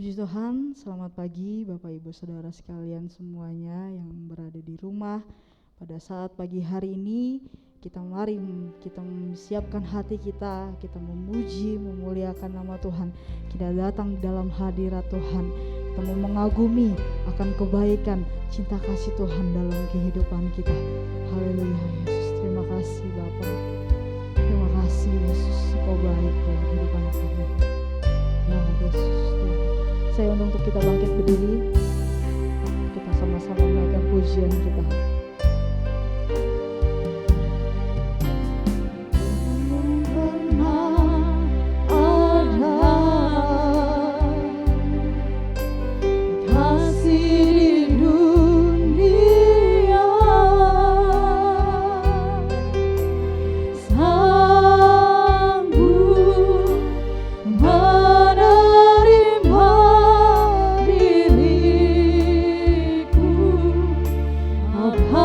Puji Tuhan, selamat pagi Bapak Ibu Saudara sekalian semuanya yang berada di rumah. Pada saat pagi hari ini, kita mempersiapkan hati kita memuji, memuliakan nama Tuhan. Kita datang dalam hadirat Tuhan, kita mau mengagumi akan kebaikan, cinta kasih Tuhan dalam kehidupan kita. Haleluya Yesus, terima kasih Bapak. Terima kasih Yesus, Kau baik dalam kehidupan kami. Ya Yesus, saya untuk kita bangkit berdiri, kita sama-sama menaikkan pujian kita. Apa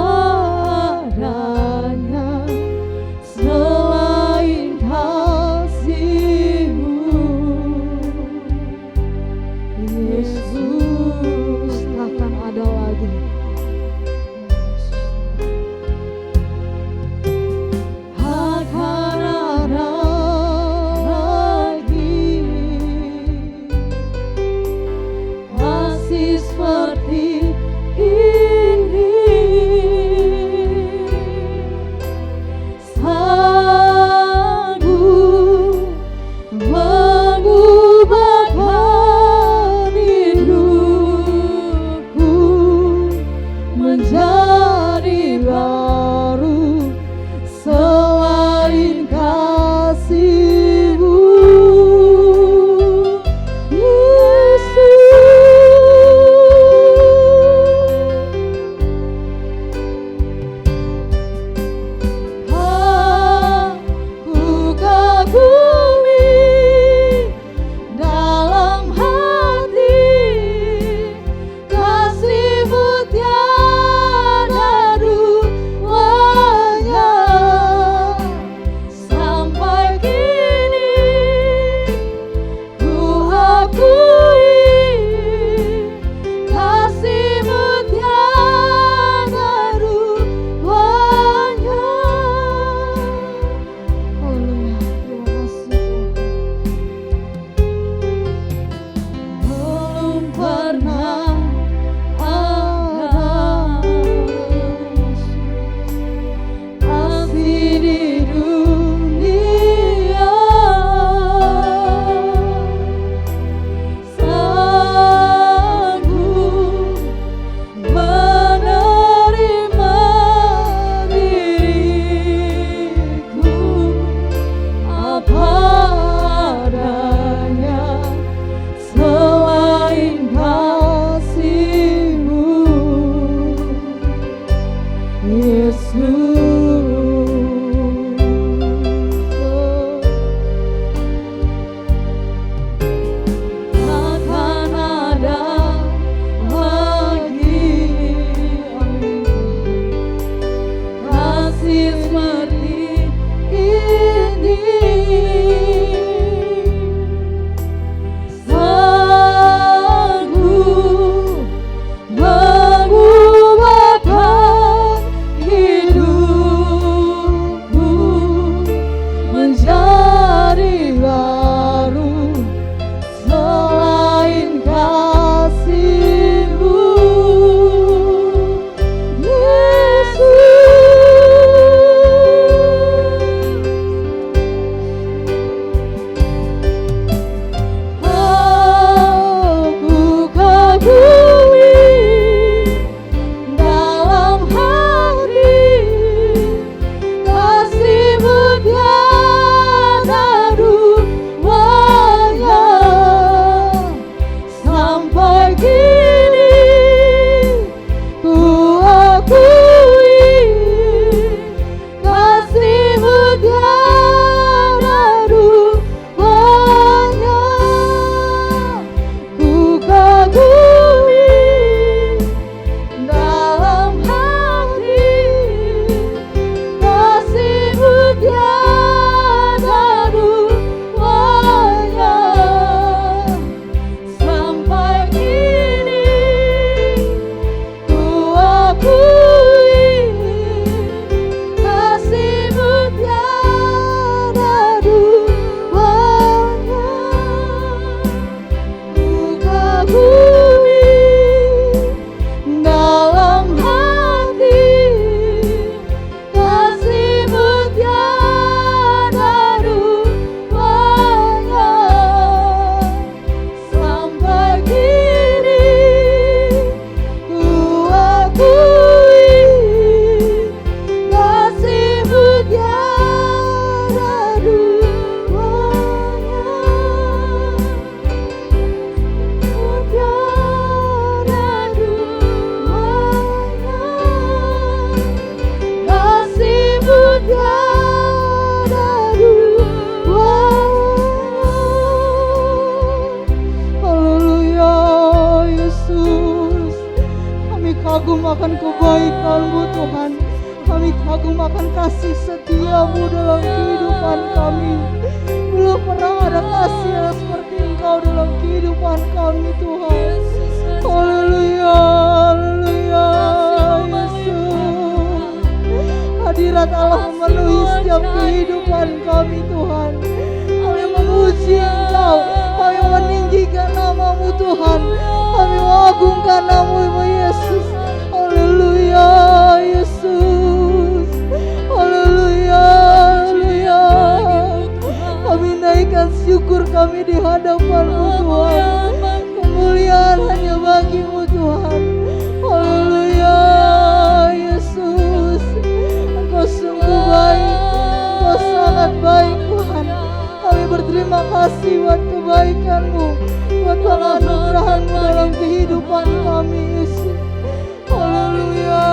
kagum akan kebaikan-Mu Tuhan. Kami kagum akan kasih setia-Mu dalam kehidupan kami. Belum pernah ada kasih yang seperti Engkau dalam kehidupan kami Tuhan. Haleluya, haleluya Yesus. Hadirat Allah memenuhi setiap kehidupan kami Tuhan. Kami memuji Engkau, kami meninggikan nama-Mu Tuhan. Kami mengagungkan nama-Mu Yesus. Haleluya Yesus. Haleluya, haleluya. Kami naikkan syukur kami di hadapan-Mu Tuhan. Kemuliaan hanya bagi-Mu Tuhan. Haleluya Yesus. Engkau sungguh baik, Engkau sangat baik Tuhan. Kami berterima kasih buat kebaikan-Mu, buat penganugerahan-Mu dalam kehidupan kami Yesus. Haleluya,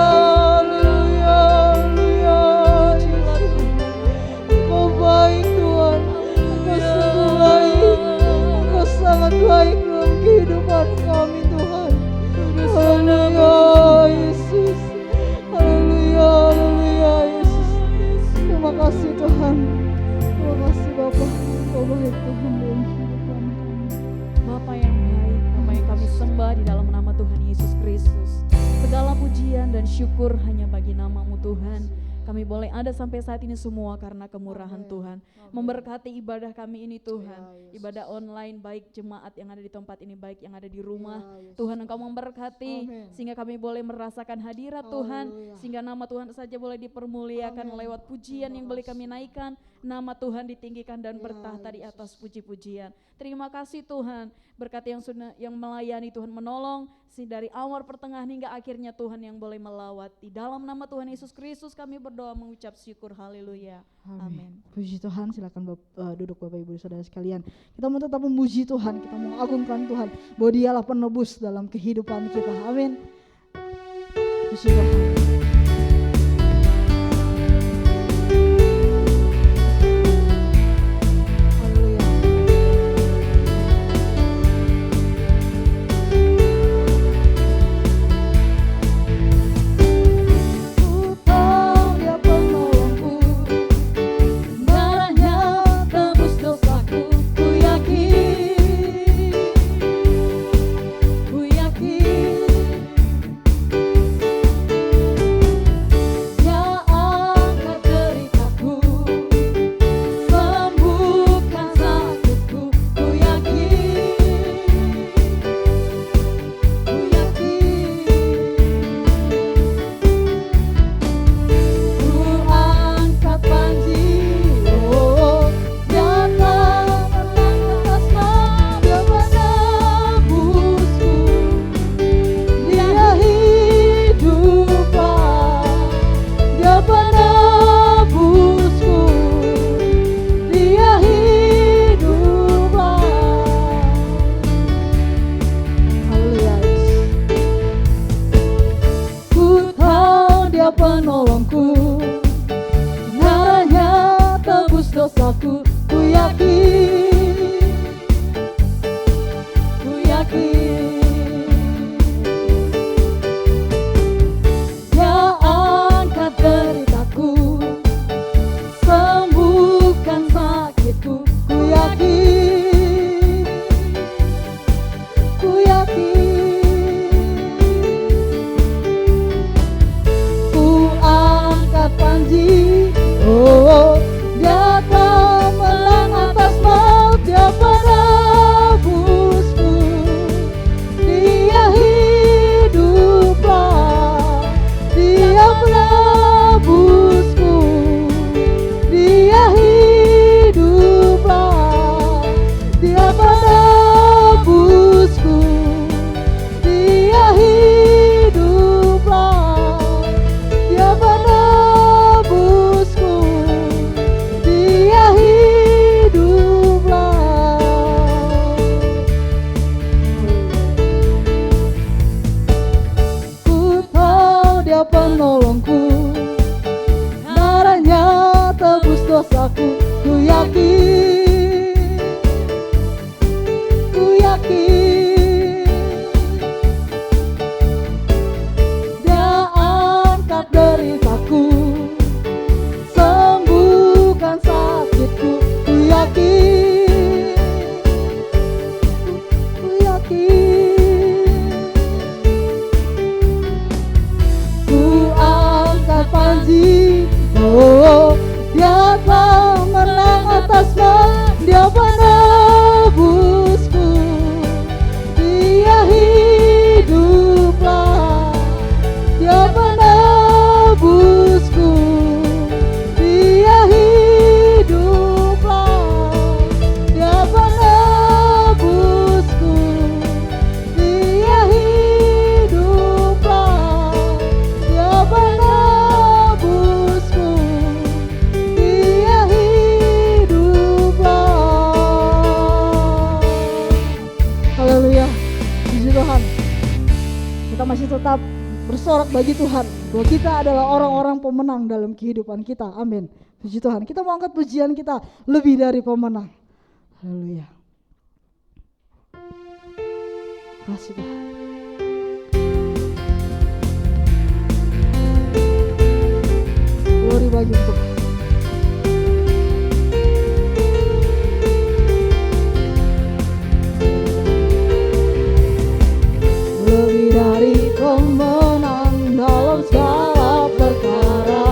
haleluya, haleluya Yesus. Engkau baik Tuhan, Engkau sungguh baik, Engkau sangat baik dalam kehidupan kami Tuhan. Haleluya Yesus. Haleluya, haleluya Yesus. Terima kasih Tuhan. Terima kasih Bapa. Engkau baik Tuhan dalam kehidupan kami. Bapa yang baik, Bapa yang kami sembah di dalam nama Tuhan Yesus Kristus. Segala pujian dan syukur hanya bagi nama-Mu Tuhan. Kami boleh ada sampai saat ini semua karena kemurahan Tuhan. Memberkati ibadah kami ini Tuhan. Ibadah online baik jemaat yang ada di tempat ini, baik yang ada di rumah. Tuhan Engkau memberkati sehingga kami boleh merasakan hadirat Tuhan. Sehingga nama Tuhan saja boleh dipermuliakan lewat pujian yang boleh kami naikkan. Nama Tuhan ditinggikan dan bertahta di atas puji-pujian. Terima kasih Tuhan. Berkati yang melayani Tuhan, menolong dari awal pertengahan hingga akhirnya Tuhan yang boleh melawat. Di dalam nama Tuhan Yesus Kristus kami berdoa mengucap syukur. Haleluya. Amin. Puji Tuhan. Silakan duduk Bapak Ibu Saudara sekalian. Kita mau tetap memuji Tuhan, kita mau mengagungkan Tuhan bahwa Dialah penebus dalam kehidupan kita. Amin. Puji Tuhan. berakhir. Ku angkat panji, oh Dia telah menang atasmu, Dia penebusku, Dia hiduplah, Dia penebusku, Dia hiduplah, Dia penebusku, Dia hiduplah, Dia penebusku, Dia hiduplah. Haleluya, puji Tuhan. Kita masih tetap bersorak bagi Tuhan bahwa kita adalah orang-orang pemenang dalam kehidupan kita. Amin. Puji Tuhan. Kita mau angkat pujian kita lebih dari pemenang. Haleluya. Kasih Tuhan. Glory bagi Tuhan. Lebih dari pemenang dalam segala perkara,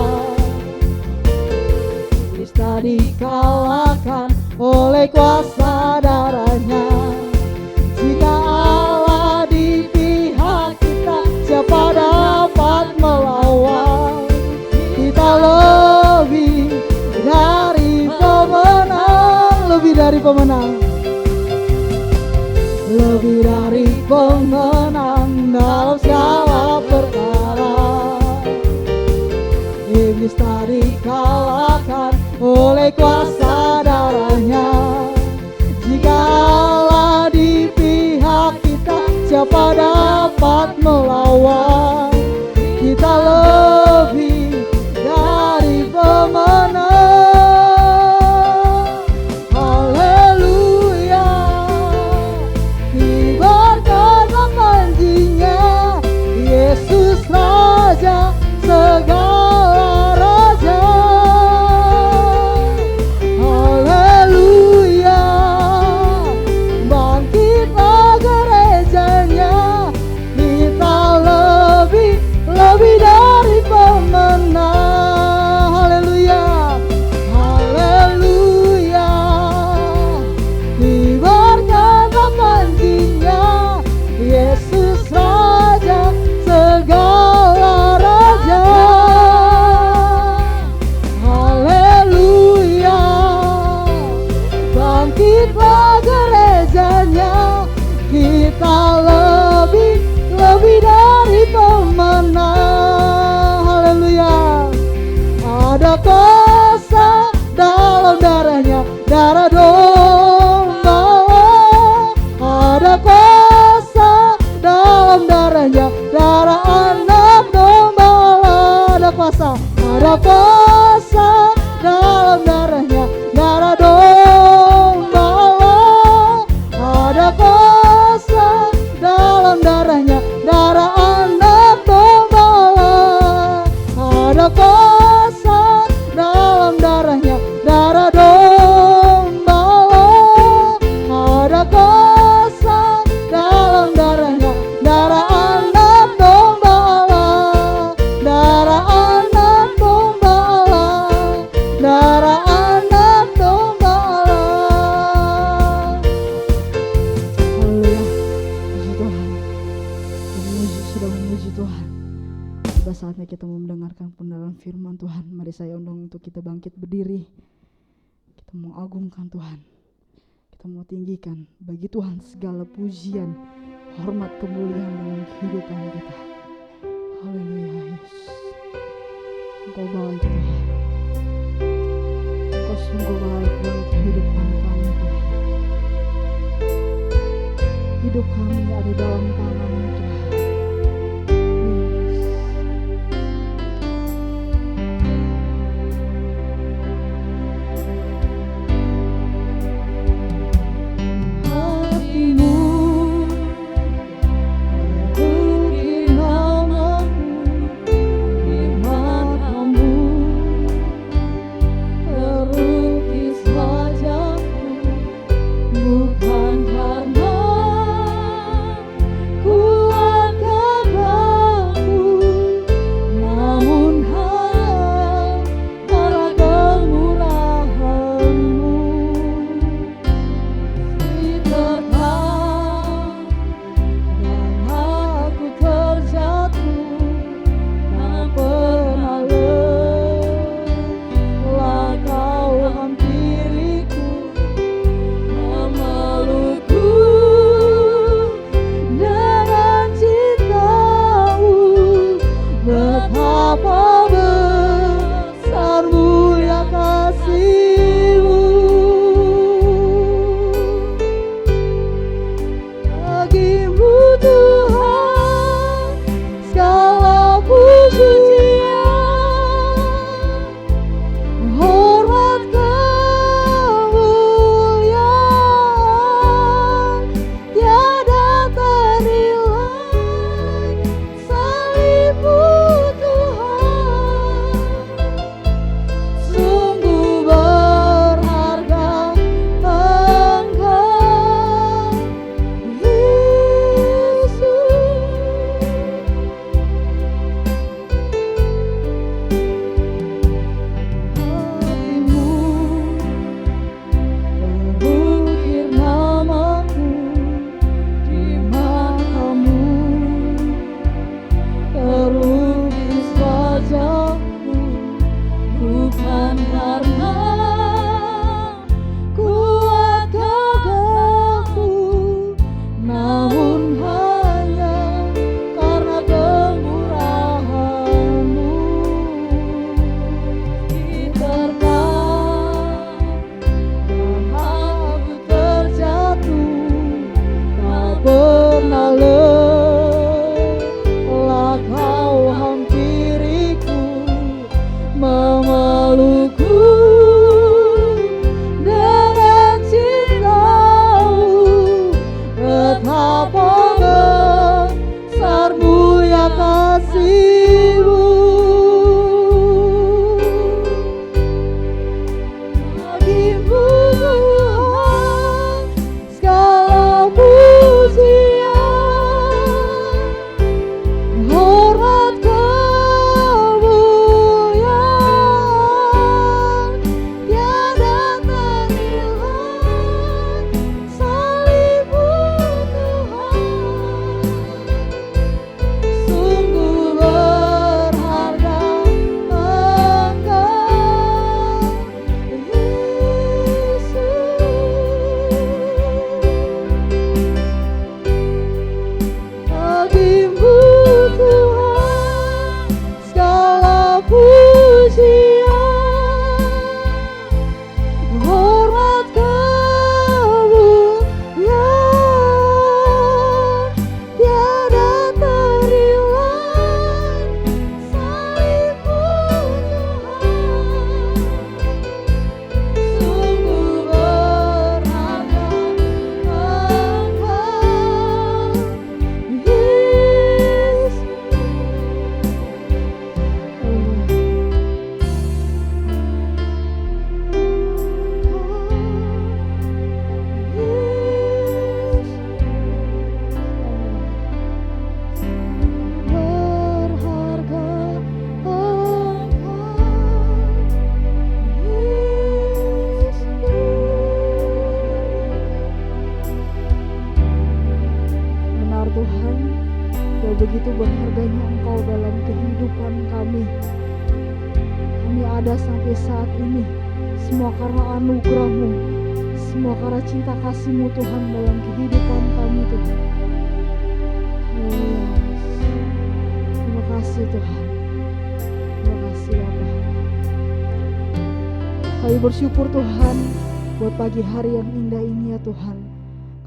Kristus dikalahkan oleh kuasa darahnya. Jika Allah di pihak kita, siapa dapat melawan? Kita lebih dari pemenang, lebih dari pemenang, lebih dari pemenang dalam segala perkara. Iblis tadi kalahkan oleh kuasa darahnya. Jika Allah di pihak kita, siapa dapat melawan? Kita lebih dari pemenang. Haleluya, kibarkanlah panjinya, Yesus Raja segala raja. Haleluya, bangkitlah gerejanya, kita lebih dari pemenang. Haleluya, haleluya, kibarkanlah panjinya, Yesus Raja segala raja. Haleluya, bangkitlah gerejanya, kita lebih dari pemenang. Haleluya, ada kuasa dalam darahnya, darah domba. Ada kuasa dalam darahnya, darah anak domba. Ada kuasa dalam darahnya, darah domba. Ada kuasa dalam darahnya, darah anak domba. Ada kuasa dalam darahnya, darah domba. Ada kuasa dalam darahnya, darah anak domba. Darah anak domba, darah anak domba. Haleluya, puji Tuhan. Sudah memuji Tuhan. Sudah saatnya kita mau mendengarkan pendengaran firman Tuhan. Mari saya undang untuk kita bangkit berdiri. Kita mau agungkan Tuhan, kita mau tinggikan bagi Tuhan segala pujian, hormat, kemuliaan dalam kehidupan kita. Haleluya, Yesus. Engkau baik Tuhan, Engkau sungguh baik dalam kehidupan kami Tuhan. Hidup kami ada dalam tangan-Mu Tuhan. Bukan karena Bagimu Tuhan segala pujian, hormat kemuliaan, tiada ternilai salib-Mu Tuhan. Sungguh berharga Engkau, begitu berharganya Engkau dalam kehidupan kami. Kami ada sampai saat ini, semua karena anugerah-Mu, semua karena cinta kasih-Mu Tuhan dalam kehidupan kami Tuhan. Haleluya. Terima kasih Tuhan. Terima kasih Bapa. Kami bersyukur Tuhan buat pagi hari yang indah ini ya Tuhan.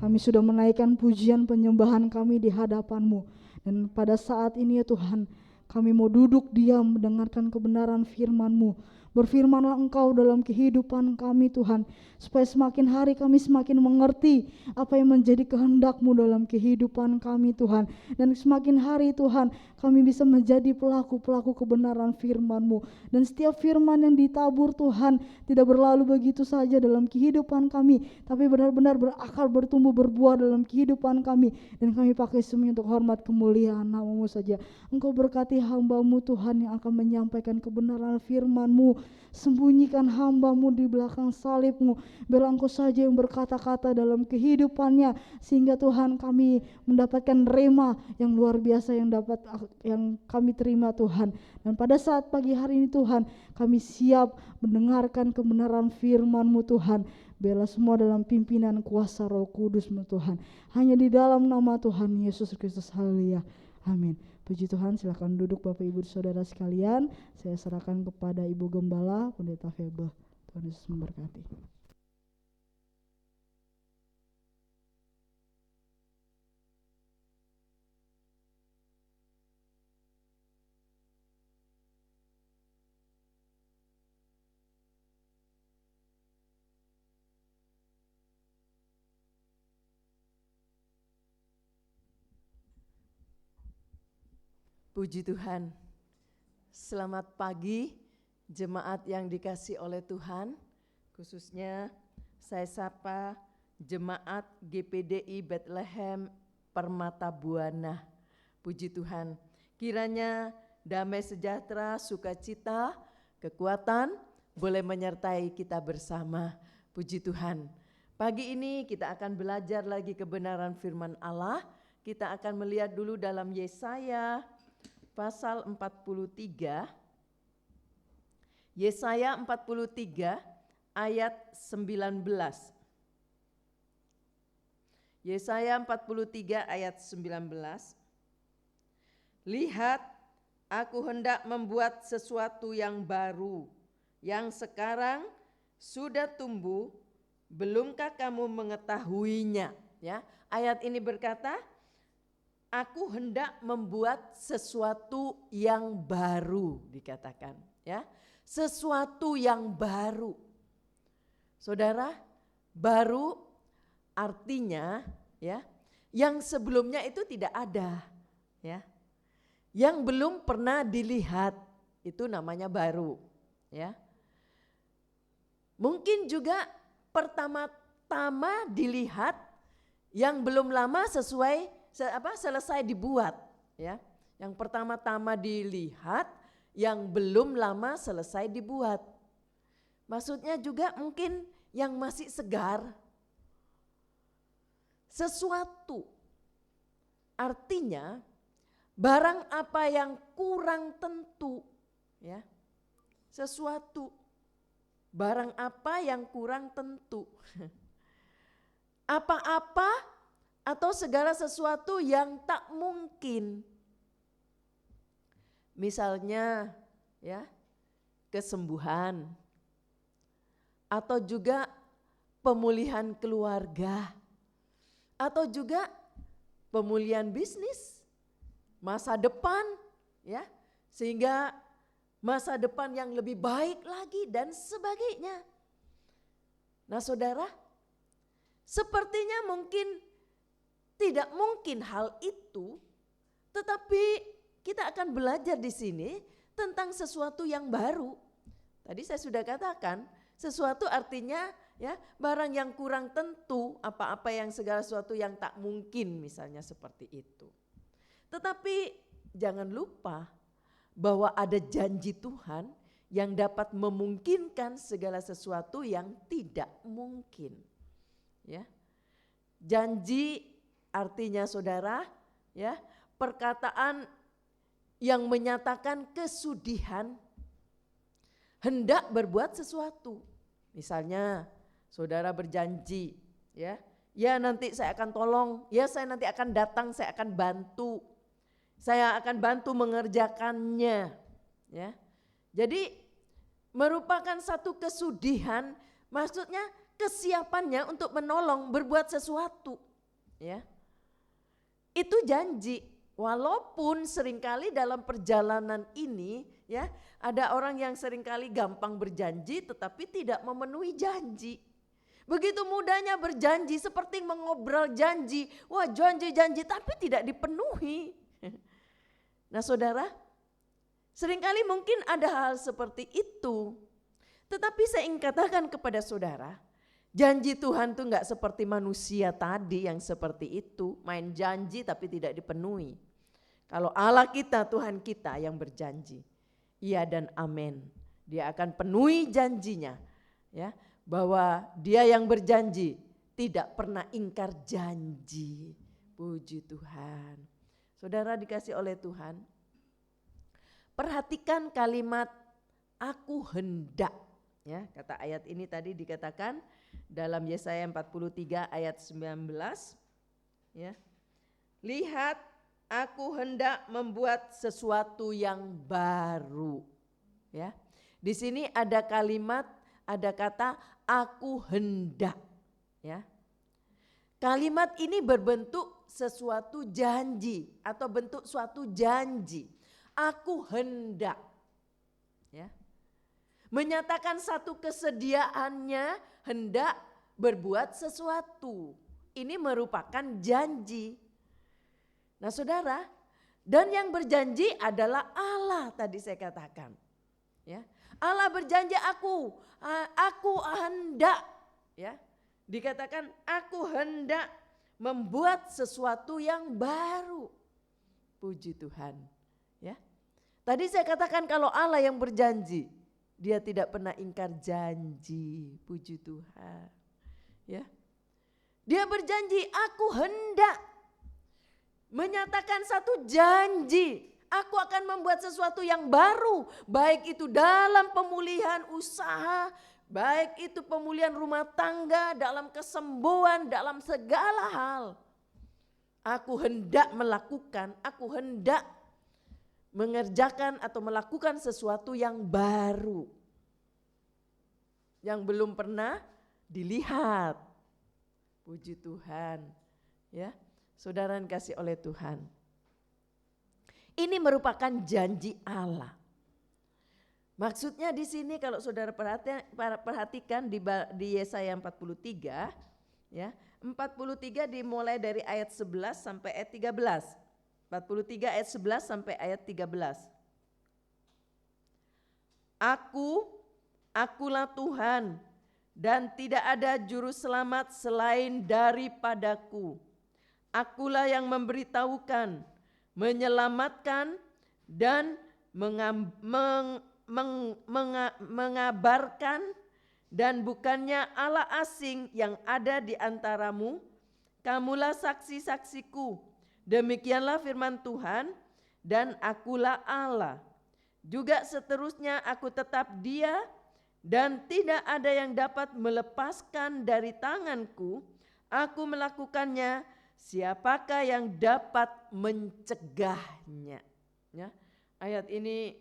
Kami sudah menaikkan pujian penyembahan kami di hadapan-Mu. Dan pada saat ini ya Tuhan, kami mau duduk diam mendengarkan kebenaran firman-Mu. Berfirmanlah Engkau dalam kehidupan kami Tuhan, supaya semakin hari kami semakin mengerti apa yang menjadi kehendak-Mu dalam kehidupan kami Tuhan. Dan semakin hari Tuhan, kami bisa menjadi pelaku-pelaku kebenaran firman-Mu. Dan setiap firman yang ditabur Tuhan tidak berlalu begitu saja dalam kehidupan kami, tapi benar-benar berakar, bertumbuh, berbuah dalam kehidupan kami. Dan kami pakai semuanya untuk hormat kemuliaan nama-Mu saja. Engkau berkati hamba-Mu Tuhan yang akan menyampaikan kebenaran firman-Mu. Sembunyikan hamba-Mu di belakang salib-Mu. Biar Engkau saja yang berkata-kata dalam kehidupannya, sehingga Tuhan kami mendapatkan rema yang luar biasa yang kami terima Tuhan. Dan pada saat pagi hari ini Tuhan, kami siap mendengarkan kebenaran firman-Mu Tuhan. Biarlah semua dalam pimpinan kuasa Roh Kudus-Mu Tuhan. Hanya di dalam nama Tuhan Yesus Kristus. Haleluya. Amin. Puji Tuhan, silakan duduk Bapak Ibu Saudara sekalian. Saya serahkan kepada Ibu Gembala, Pendeta Febe. Tuhan Yesus memberkati. Puji Tuhan. Selamat pagi jemaat yang dikasih oleh Tuhan. Khususnya saya sapa jemaat GPDI Bethlehem Permata Buana. Puji Tuhan. Kiranya damai sejahtera, sukacita, kekuatan boleh menyertai kita bersama. Puji Tuhan. Pagi ini kita akan belajar lagi kebenaran firman Allah. Kita akan melihat dulu dalam Yesaya pasal 43. Yesaya 43 ayat 19. Yesaya 43 ayat 19. Lihat, aku hendak membuat sesuatu yang baru, yang sekarang sudah tumbuh, belumkah kamu mengetahuinya? Ya, ayat ini berkata, aku hendak membuat sesuatu yang baru, dikatakan, ya. Sesuatu yang baru. Saudara, baru artinya ya, yang sebelumnya itu tidak ada, ya. Yang belum pernah dilihat itu namanya baru, ya. Mungkin juga pertama-tama dilihat yang belum lama selesai dibuat, ya. Yang pertama-tama dilihat, yang belum lama selesai dibuat. Maksudnya juga mungkin yang masih segar. Sesuatu artinya barang apa yang kurang tentu, ya. Sesuatu barang apa yang kurang tentu. Apa-apa atau segala sesuatu yang tak mungkin. Misalnya ya, kesembuhan atau juga pemulihan keluarga atau juga pemulihan bisnis, masa depan ya, sehingga masa depan yang lebih baik lagi dan sebagainya. Nah, Saudara, sepertinya mungkin tidak mungkin hal itu, tetapi kita akan belajar di sini tentang sesuatu yang baru. Tadi saya sudah katakan, sesuatu artinya ya barang yang kurang tentu, apa-apa yang segala sesuatu yang tak mungkin, misalnya seperti itu. Tetapi jangan lupa bahwa ada janji Tuhan yang dapat memungkinkan segala sesuatu yang tidak mungkin. Ya. Janji artinya Saudara, ya, perkataan yang menyatakan kesudihan hendak berbuat sesuatu. Misalnya Saudara berjanji, ya nanti saya akan tolong, ya saya nanti akan datang, saya akan bantu. Saya akan bantu mengerjakannya, ya. Jadi merupakan satu kesudihan, maksudnya kesiapannya untuk menolong, berbuat sesuatu, ya. Itu janji, walaupun seringkali dalam perjalanan ini ya ada orang yang seringkali gampang berjanji tetapi tidak memenuhi janji. Begitu mudahnya berjanji seperti mengobrol janji, wah janji-janji tapi tidak dipenuhi. Nah Saudara, seringkali mungkin ada hal seperti itu. Tetapi saya ingin katakan kepada Saudara, janji Tuhan tuh enggak seperti manusia tadi yang seperti itu, main janji tapi tidak dipenuhi. Kalau Allah kita, Tuhan kita yang berjanji, iya dan amin. Dia akan penuhi janjinya, ya, bahwa Dia yang berjanji tidak pernah ingkar janji. Puji Tuhan. Saudara dikasih oleh Tuhan, perhatikan kalimat aku hendak, ya, kata ayat ini tadi dikatakan dalam Yesaya 43 ayat 19, ya. Lihat, aku hendak membuat sesuatu yang baru, ya. Di sini ada kalimat, ada kata aku hendak, ya. Kalimat ini berbentuk sesuatu janji atau bentuk suatu janji. Aku hendak, ya. Menyatakan satu kesediaannya hendak berbuat sesuatu. Ini merupakan janji. Nah Saudara, Dan yang berjanji adalah Allah tadi saya katakan. Ya. Allah berjanji aku hendak, ya. Dikatakan aku hendak membuat sesuatu yang baru. Puji Tuhan, ya. Tadi saya katakan kalau Allah yang berjanji, Dia tidak pernah ingkar janji. Puji Tuhan, ya. Dia berjanji, aku hendak menyatakan satu janji. Aku akan membuat sesuatu yang baru, baik itu dalam pemulihan usaha, baik itu pemulihan rumah tangga, dalam kesembuhan, dalam segala hal. Aku hendak melakukan, aku hendak mengerjakan atau melakukan sesuatu yang baru. Yang belum pernah dilihat. Puji Tuhan, ya. Saudara yang kasih oleh Tuhan. Ini merupakan janji Allah. Maksudnya di sini kalau saudara perhatikan di Yesaya 43, ya, 43 dimulai dari ayat 11 sampai ayat 13. 43 ayat 11 sampai ayat 13. Akulah Tuhan dan tidak ada juru selamat selain daripadaku. Akulah yang memberitahukan, menyelamatkan dan mengabarkan, dan bukannya Allah asing yang ada di antaramu. Kamulah saksi-saksiku, demikianlah firman Tuhan, dan akulah Allah. Juga seterusnya aku tetap Dia, dan tidak ada yang dapat melepaskan dari tanganku. Aku melakukannya, siapakah yang dapat mencegahnya? Ya, ayat ini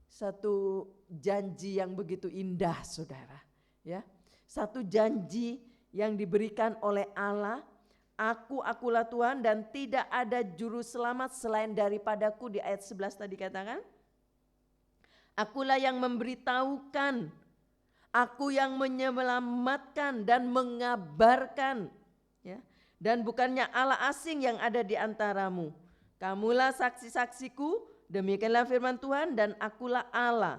satu janji yang begitu indah, saudara. Ya, satu janji yang diberikan oleh Allah. Akulah Tuhan dan tidak ada juru selamat selain daripadaku, di ayat 11 tadi katakan. Akulah yang memberitahukan, aku yang menyelamatkan dan mengabarkan, ya. Dan bukannya Allah asing yang ada di antaramu. Kamulah saksi-saksiku, demikianlah firman Tuhan, dan akulah Allah.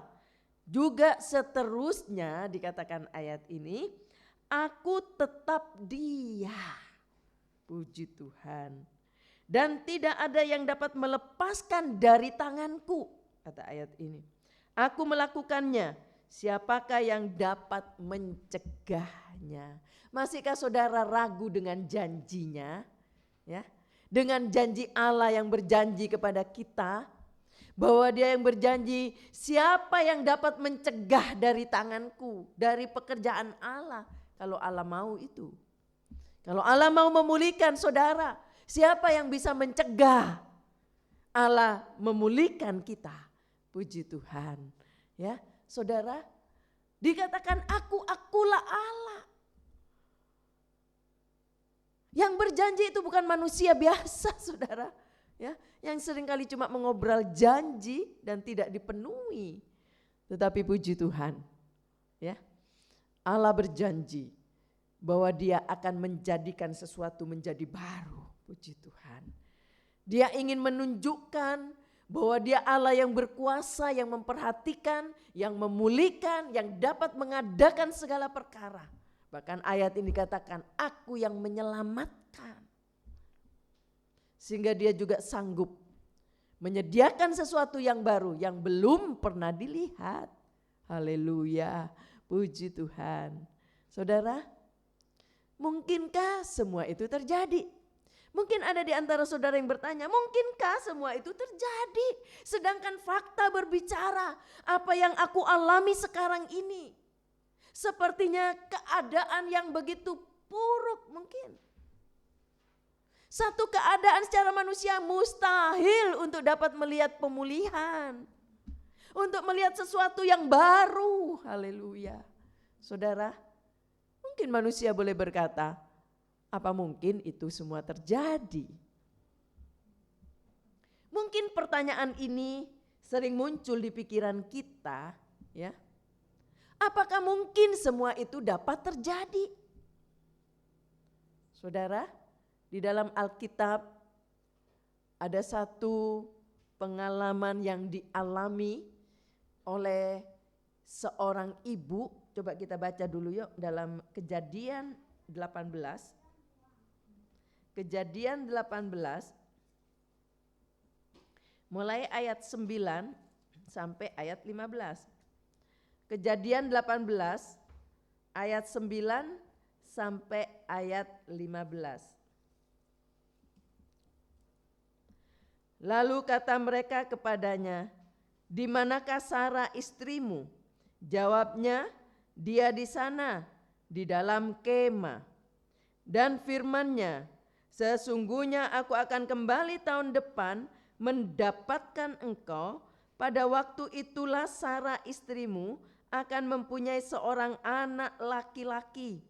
Juga seterusnya dikatakan ayat ini, aku tetap Dia. Puji Tuhan. Dan tidak ada yang dapat melepaskan dari tanganku, kata ayat ini. Aku melakukannya, siapakah yang dapat mencegahnya? Masihkah saudara ragu dengan janjinya? Ya, dengan janji Allah yang berjanji kepada kita, bahwa Dia yang berjanji, siapa yang dapat mencegah dari tanganku, dari pekerjaan Allah, kalau Allah mau itu. Kalau Allah mau memulihkan saudara, siapa yang bisa mencegah Allah memulihkan kita? Puji Tuhan, ya saudara. Dikatakan akulah Allah. Yang berjanji itu bukan manusia biasa, saudara. Ya, yang seringkali cuma mengobrol janji dan tidak dipenuhi. Tetapi puji Tuhan, ya, Allah berjanji bahwa Dia akan menjadikan sesuatu menjadi baru. Puji Tuhan. Dia ingin menunjukkan bahwa Dia Allah yang berkuasa, yang memperhatikan, yang memulihkan, yang dapat mengadakan segala perkara. Bahkan ayat ini dikatakan, aku yang menyelamatkan. Sehingga Dia juga sanggup menyediakan sesuatu yang baru, yang belum pernah dilihat. Haleluya, puji Tuhan. Saudara, mungkinkah semua itu terjadi? Mungkin ada di antara saudara yang bertanya, mungkinkah semua itu terjadi? Sedangkan fakta berbicara, apa yang aku alami sekarang ini, sepertinya keadaan yang begitu buruk mungkin. Satu keadaan secara manusia mustahil untuk dapat melihat pemulihan. Untuk melihat sesuatu yang baru. Haleluya. Saudara, mungkin manusia boleh berkata, apa mungkin itu semua terjadi? Mungkin pertanyaan ini sering muncul di pikiran kita, ya. Apakah mungkin semua itu dapat terjadi? Saudara, di dalam Alkitab ada satu pengalaman yang dialami oleh seorang ibu. Coba kita baca dulu yuk dalam Kejadian 18. Kejadian 18 mulai ayat 9 sampai ayat 15. Kejadian 18 ayat 9 sampai ayat 15. Lalu kata mereka kepadanya, "Di manakah Sarah istrimu?" Jawabnya, "Dia di sana, di dalam kemah." Dan firman-Nya, "Sesungguhnya aku akan kembali tahun depan mendapatkan engkau. Pada waktu itulah Sarah istrimu akan mempunyai seorang anak laki-laki."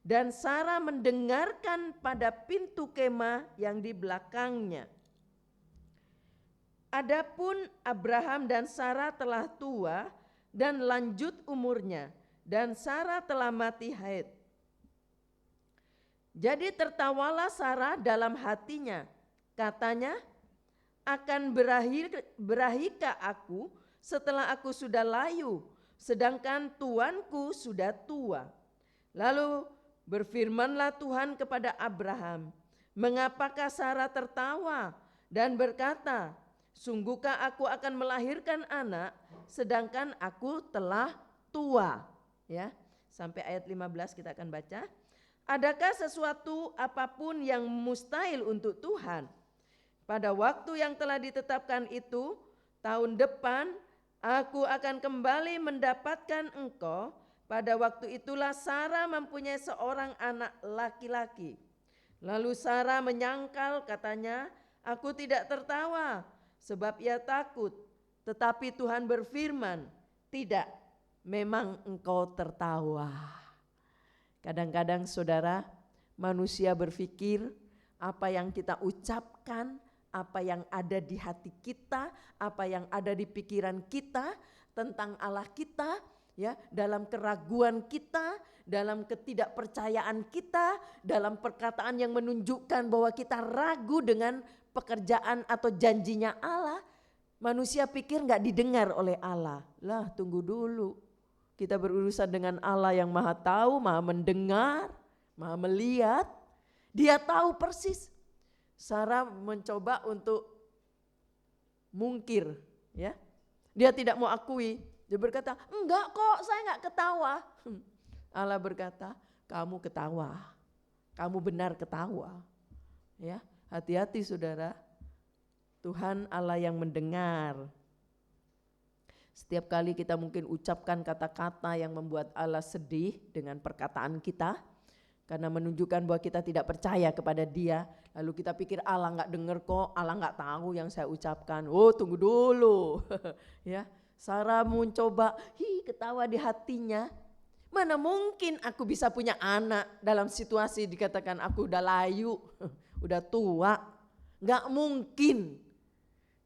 Dan Sarah mendengarkan pada pintu kemah yang di belakangnya. Adapun Abraham dan Sarah telah tua dan lanjut umurnya, dan Sarah telah mati haid. Jadi tertawalah Sarah dalam hatinya, katanya, "Akan berahikah aku setelah aku sudah layu, sedangkan tuanku sudah tua?" Lalu berfirmanlah Tuhan kepada Abraham, "Mengapakah Sarah tertawa dan berkata, sungguhkah aku akan melahirkan anak sedangkan aku telah tua?" Ya, sampai ayat 15 kita akan baca. "Adakah sesuatu apapun yang mustahil untuk Tuhan? Pada waktu yang telah ditetapkan itu, tahun depan aku akan kembali mendapatkan engkau. Pada waktu itulah Sarah mempunyai seorang anak laki-laki." Lalu Sarah menyangkal, katanya, "Aku tidak tertawa sebab ia takut." Tetapi Tuhan berfirman, "Tidak, memang engkau tertawa." Kadang-kadang saudara, manusia berpikir apa yang kita ucapkan, apa yang ada di hati kita, apa yang ada di pikiran kita tentang Allah kita, ya, dalam keraguan kita, dalam ketidakpercayaan kita, dalam perkataan yang menunjukkan bahwa kita ragu dengan pekerjaan atau janjinya Allah, manusia pikir gak didengar oleh Allah. Lah, tunggu dulu. Kita berurusan dengan Allah yang maha tahu, maha mendengar, maha melihat. Dia tahu persis. Sarah mencoba untuk mungkir, ya. Dia tidak mau akui. Dia berkata, "Enggak kok, saya enggak ketawa." Allah berkata, "Kamu ketawa. Kamu benar ketawa." Ya, hati-hati saudara. Tuhan Allah yang mendengar. Setiap kali kita mungkin ucapkan kata-kata yang membuat Allah sedih dengan perkataan kita, karena menunjukkan bahwa kita tidak percaya kepada Dia, lalu kita pikir Allah nggak dengar kok, Allah nggak tahu yang saya ucapkan. Oh, tunggu dulu. Ya, Sarah mencoba ketawa di hatinya. Mana mungkin aku bisa punya anak dalam situasi dikatakan aku udah layu, udah tua. Nggak mungkin.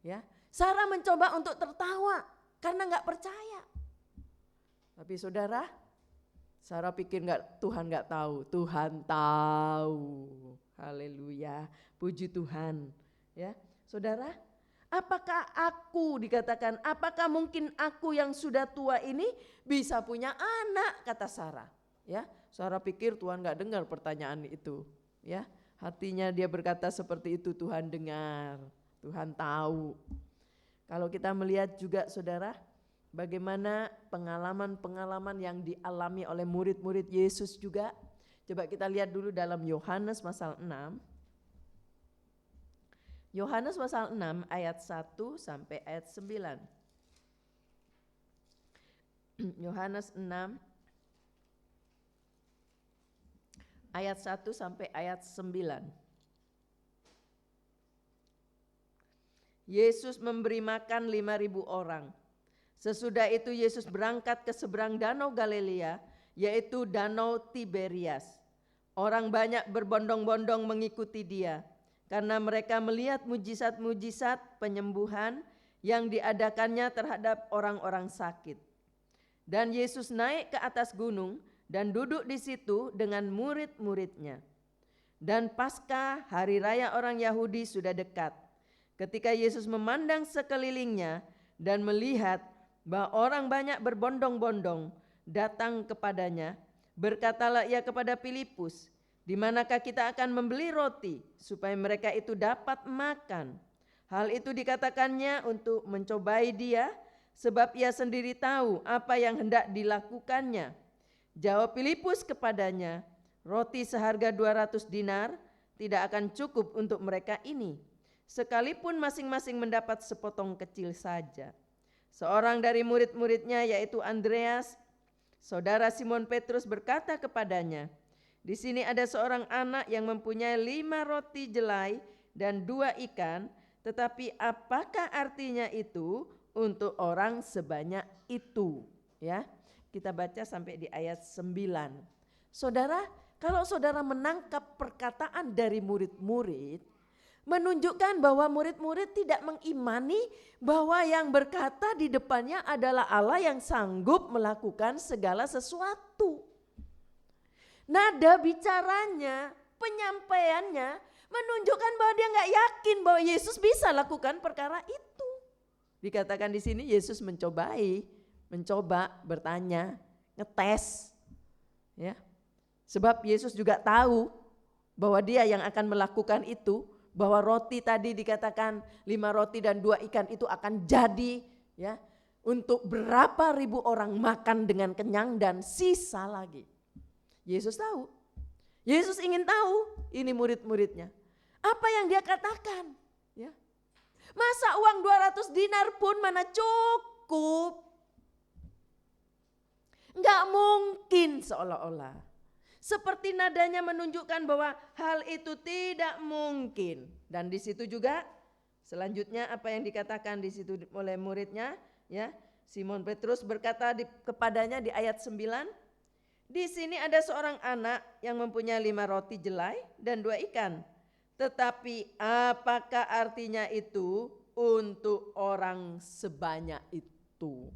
Ya, Sarah mencoba untuk tertawa karena nggak percaya. Tapi saudara, Sarah pikir Tuhan nggak tahu, Tuhan tahu. Haleluya, puji Tuhan. Ya, saudara, apakah aku dikatakan, apakah mungkin aku yang sudah tua ini bisa punya anak, kata Sarah. Ya, Sarah pikir Tuhan nggak dengar pertanyaan itu. Ya, hatinya dia berkata seperti itu, Tuhan dengar, Tuhan tahu. Kalau kita melihat juga saudara, bagaimana pengalaman-pengalaman yang dialami oleh murid-murid Yesus juga. Coba kita lihat dulu dalam Yohanes pasal 6. Yohanes pasal 6 ayat 1 sampai ayat 9. Yohanes 6 ayat 1 sampai ayat 9. Yesus memberi makan 5.000 orang. Sesudah itu Yesus berangkat ke seberang danau Galilea, yaitu danau Tiberias. Orang banyak berbondong-bondong mengikuti dia, karena mereka melihat mujizat-mujizat penyembuhan yang diadakannya terhadap orang-orang sakit. Dan Yesus naik ke atas gunung dan duduk di situ dengan murid-muridnya. Dan Paskah, hari raya orang Yahudi, sudah dekat. Ketika Yesus memandang sekelilingnya dan melihat bahwa orang banyak berbondong-bondong datang kepadanya, berkatalah ia kepada Filipus, "Di manakah kita akan membeli roti supaya mereka itu dapat makan?" Hal itu dikatakannya untuk mencobai dia, sebab ia sendiri tahu apa yang hendak dilakukannya. Jawab Filipus kepadanya, "Roti seharga 200 dinar tidak akan cukup untuk mereka ini, sekalipun masing-masing mendapat sepotong kecil saja." Seorang dari murid-muridnya yaitu Andreas, saudara Simon Petrus, berkata kepadanya, "Di sini ada seorang anak yang mempunyai 5 roti jelai dan 2 ikan, tetapi apakah artinya itu untuk orang sebanyak itu?" Ya, kita baca sampai di ayat 9. Saudara, kalau saudara menangkap perkataan dari murid-murid, menunjukkan bahwa murid-murid tidak mengimani bahwa yang berkata di depannya adalah Allah yang sanggup melakukan segala sesuatu. Nada bicaranya, penyampaiannya menunjukkan bahwa dia nggak yakin bahwa Yesus bisa lakukan perkara itu. Dikatakan di sini Yesus mencoba bertanya, ngetes, ya. Sebab Yesus juga tahu bahwa dia yang akan melakukan itu, bahwa roti tadi dikatakan 5 roti dan 2 ikan itu akan jadi, ya, untuk berapa ribu orang makan dengan kenyang dan sisa lagi. Yesus tahu. Yesus ingin tahu ini murid-muridnya. Apa yang dia katakan, ya. Masa uang 200 dinar pun mana cukup? Enggak mungkin seolah-olah. Seperti nadanya menunjukkan bahwa hal itu tidak mungkin. Dan di situ juga selanjutnya apa yang dikatakan di situ oleh muridnya, ya. Simon Petrus berkata kepadanya di ayat 9, "Di sini ada seorang anak yang mempunyai 5 roti jelai dan 2 ikan. Tetapi apakah artinya itu untuk orang sebanyak itu?"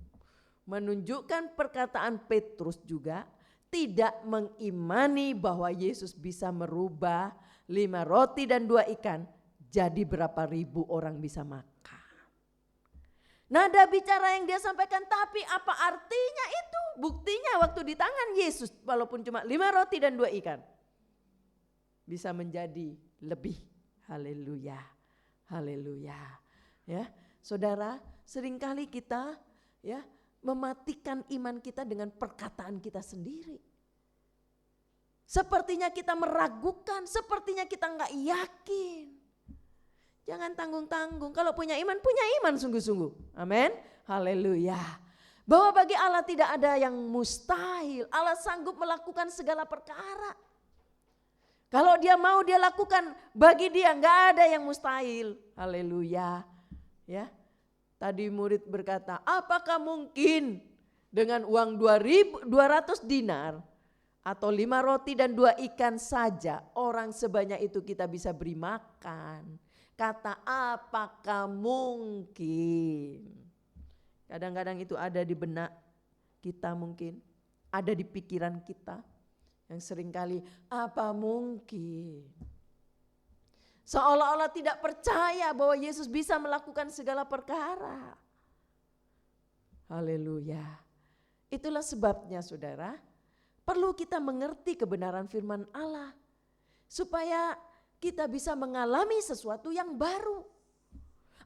Menunjukkan perkataan Petrus juga tidak mengimani bahwa Yesus bisa merubah 5 roti dan 2 ikan jadi berapa ribu orang bisa makan. Nada bicara yang dia sampaikan, tapi apa artinya itu? Buktinya waktu di tangan Yesus walaupun cuma 5 roti dan 2 ikan bisa menjadi lebih. Haleluya, haleluya. Ya, saudara, seringkali kita, ya, mematikan iman kita dengan perkataan kita sendiri. Sepertinya kita meragukan, sepertinya kita enggak yakin. Jangan tanggung-tanggung, kalau punya iman sungguh-sungguh. Amin, haleluya. Bahwa bagi Allah tidak ada yang mustahil, Allah sanggup melakukan segala perkara. Kalau dia mau dia lakukan, bagi dia enggak ada yang mustahil. Haleluya, ya. Tadi murid berkata, apakah mungkin dengan uang 200 dinar atau 5 roti dan 2 ikan saja orang sebanyak itu kita bisa beri makan? Kata apakah mungkin? Kadang-kadang itu ada di benak kita mungkin, ada di pikiran kita yang seringkali apa mungkin? Seolah-olah tidak percaya bahwa Yesus bisa melakukan segala perkara. Haleluya. Itulah sebabnya saudara, perlu kita mengerti kebenaran firman Allah. Supaya kita bisa mengalami sesuatu yang baru.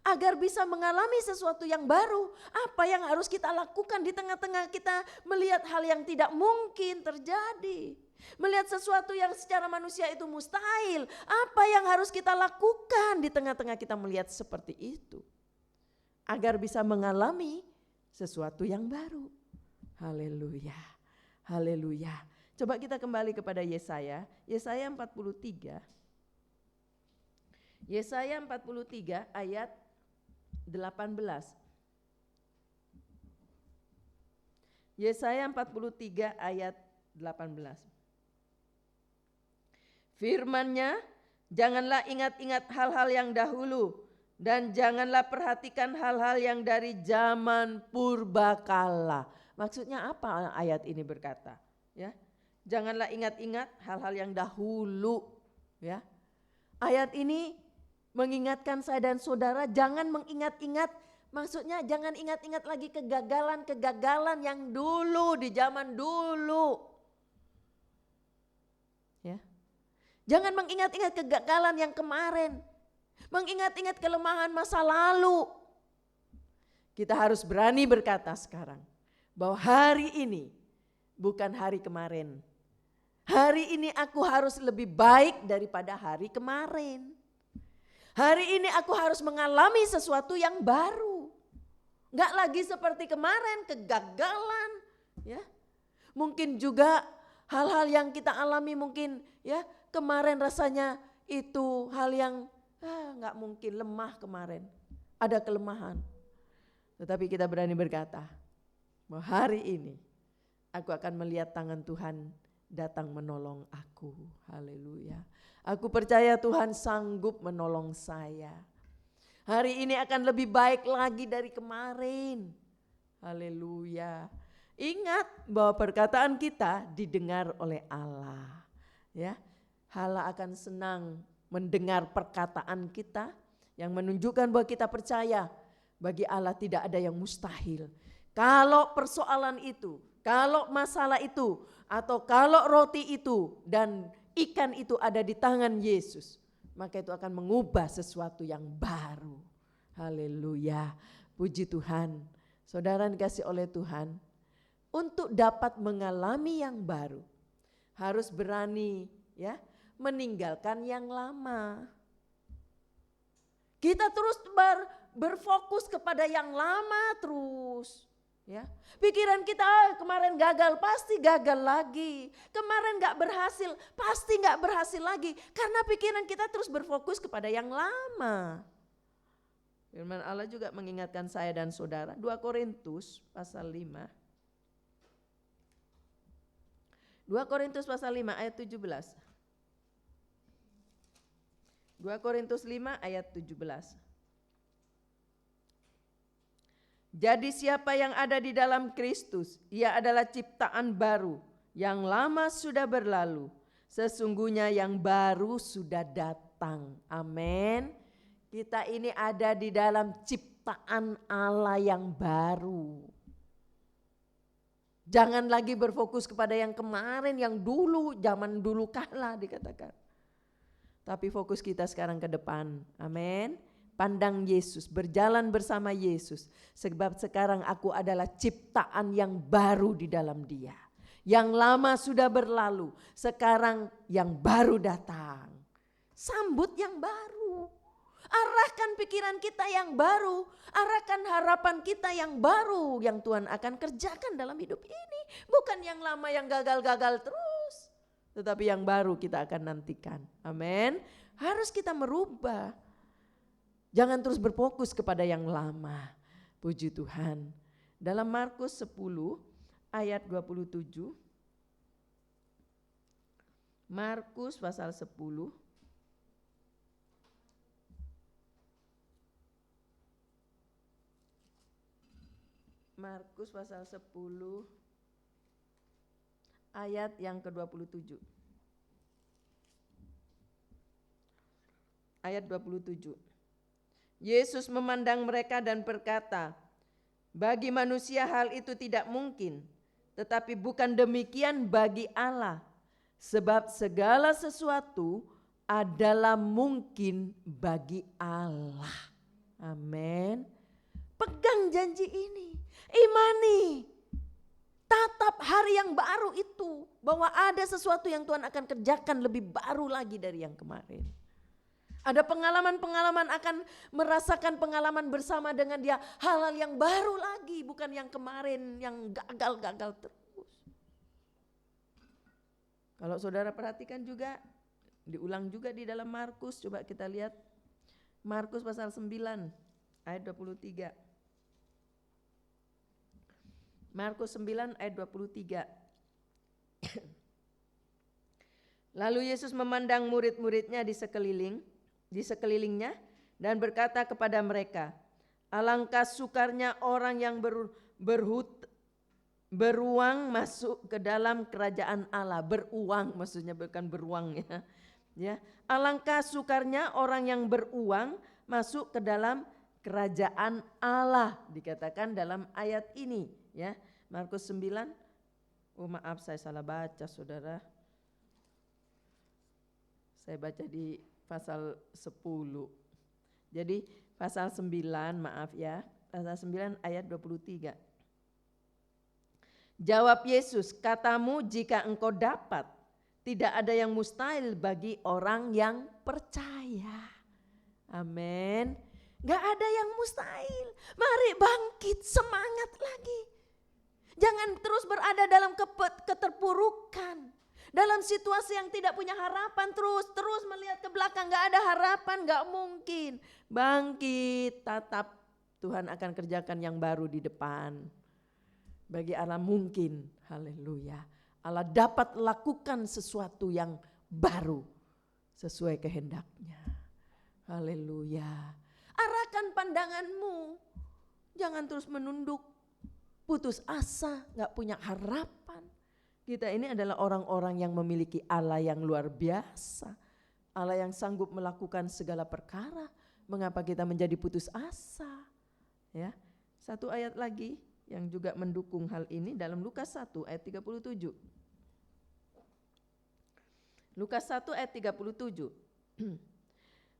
Agar bisa mengalami sesuatu yang baru, apa yang harus kita lakukan di tengah-tengah kita melihat hal yang tidak mungkin terjadi. Melihat sesuatu yang secara manusia itu mustahil, apa yang harus kita lakukan di tengah-tengah kita melihat seperti itu? Agar bisa mengalami sesuatu yang baru. Haleluya, haleluya. Coba kita kembali kepada Yesaya 43. Yesaya 43 ayat 18. Yesaya 43 ayat 18. Firman-Nya, janganlah ingat-ingat hal-hal yang dahulu dan janganlah perhatikan hal-hal yang dari zaman purbakala. Maksudnya apa ayat ini berkata? Ya, janganlah ingat-ingat hal-hal yang dahulu. Ya, ayat ini mengingatkan saya dan saudara jangan mengingat-ingat, maksudnya jangan ingat-ingat lagi kegagalan-kegagalan yang dulu di zaman dulu. Ya. Jangan mengingat-ingat kegagalan yang kemarin. Mengingat-ingat kelemahan masa lalu. Kita harus berani berkata sekarang bahwa hari ini bukan hari kemarin. Hari ini aku harus lebih baik daripada hari kemarin. Hari ini aku harus mengalami sesuatu yang baru. Enggak lagi seperti kemarin, kegagalan. Ya. Mungkin juga hal-hal yang kita alami mungkin ya kemarin rasanya itu hal yang enggak mungkin, lemah kemarin. Ada kelemahan. Tetapi kita berani berkata bahwa hari ini aku akan melihat tangan Tuhan datang menolong aku. Haleluya. Aku percaya Tuhan sanggup menolong saya. Hari ini akan lebih baik lagi dari kemarin. Haleluya. Ingat bahwa perkataan kita didengar oleh Allah. Ya, Allah akan senang mendengar perkataan kita yang menunjukkan bahwa kita percaya bagi Allah tidak ada yang mustahil. Kalau persoalan itu, kalau masalah itu, atau kalau roti itu dan ikan itu ada di tangan Yesus, maka itu akan mengubah sesuatu yang baru. Haleluya, puji Tuhan. Saudara dikasih oleh Tuhan, untuk dapat mengalami yang baru, harus berani ya meninggalkan yang lama. Kita terus berfokus kepada yang lama terus. Ya, pikiran kita kemarin gagal, pasti gagal lagi. Kemarin gak berhasil, pasti gak berhasil lagi. Karena pikiran kita terus berfokus kepada yang lama. Firman Allah juga mengingatkan saya dan saudara, 2 Korintus pasal 5. 2 Korintus pasal 5 ayat 17. 2 Korintus 5 ayat 17. Jadi siapa yang ada di dalam Kristus, ia adalah ciptaan baru, yang lama sudah berlalu, sesungguhnya yang baru sudah datang. Amin. Kita ini ada di dalam ciptaan Allah yang baru. Jangan lagi berfokus kepada yang kemarin, yang dulu, zaman dulu kalah dikatakan. Tapi fokus kita sekarang ke depan. Amin. Pandang Yesus, berjalan bersama Yesus. Sebab sekarang aku adalah ciptaan yang baru di dalam Dia. Yang lama sudah berlalu, sekarang yang baru datang. Sambut yang baru. Arahkan pikiran kita yang baru. Arahkan harapan kita yang baru. Yang Tuhan akan kerjakan dalam hidup ini. Bukan yang lama yang gagal-gagal terus. Tetapi yang baru kita akan nantikan. Amin. Harus kita merubah. Jangan terus berfokus kepada yang lama. Puji Tuhan. Dalam Markus 10 ayat 27. Markus pasal 10. Markus pasal 10 ayat yang ke-27. Ayat 27. Yesus memandang mereka dan berkata, bagi manusia hal itu tidak mungkin, tetapi bukan demikian bagi Allah. Sebab segala sesuatu adalah mungkin bagi Allah. Amin. Pegang janji ini, imani, tatap hari yang baru itu, bahwa ada sesuatu yang Tuhan akan kerjakan lebih baru lagi dari yang kemarin. Ada pengalaman-pengalaman, akan merasakan pengalaman bersama dengan Dia, hal-hal yang baru lagi, bukan yang kemarin yang gagal-gagal terus. Kalau saudara perhatikan juga, diulang juga di dalam Markus, coba kita lihat Markus pasal 9 ayat 23. Markus 9 ayat 23. Lalu Yesus memandang murid-muridnya di sekelilingnya dan berkata kepada mereka, alangkah sukarnya orang yang beruang masuk ke dalam kerajaan Allah. Beruang maksudnya, bukan beruang ya. Ya, alangkah sukarnya orang yang beruang masuk ke dalam kerajaan Allah, dikatakan dalam ayat ini, ya. Markus 9. Oh maaf, saya salah baca, Saudara. Saya baca di pasal 10. Jadi pasal 9, maaf ya. Pasal 9 ayat 23. Jawab Yesus, katamu jika engkau dapat, tidak ada yang mustahil bagi orang yang percaya. Amin. Gak ada yang mustahil. Mari bangkit, semangat lagi. Jangan terus berada dalam keterpurukan. Dalam situasi yang tidak punya harapan, terus melihat ke belakang, gak ada harapan, gak mungkin. Bangkit, tatap, Tuhan akan kerjakan yang baru di depan. Bagi Allah mungkin, haleluya. Allah dapat lakukan sesuatu yang baru sesuai kehendaknya. Haleluya. Arahkan pandanganmu, jangan terus menunduk, putus asa, gak punya harapan. Kita ini adalah orang-orang yang memiliki Allah yang luar biasa. Allah yang sanggup melakukan segala perkara. Mengapa kita menjadi putus asa? Ya, satu ayat lagi yang juga mendukung hal ini dalam Lukas 1 ayat 37. Lukas 1 ayat 37.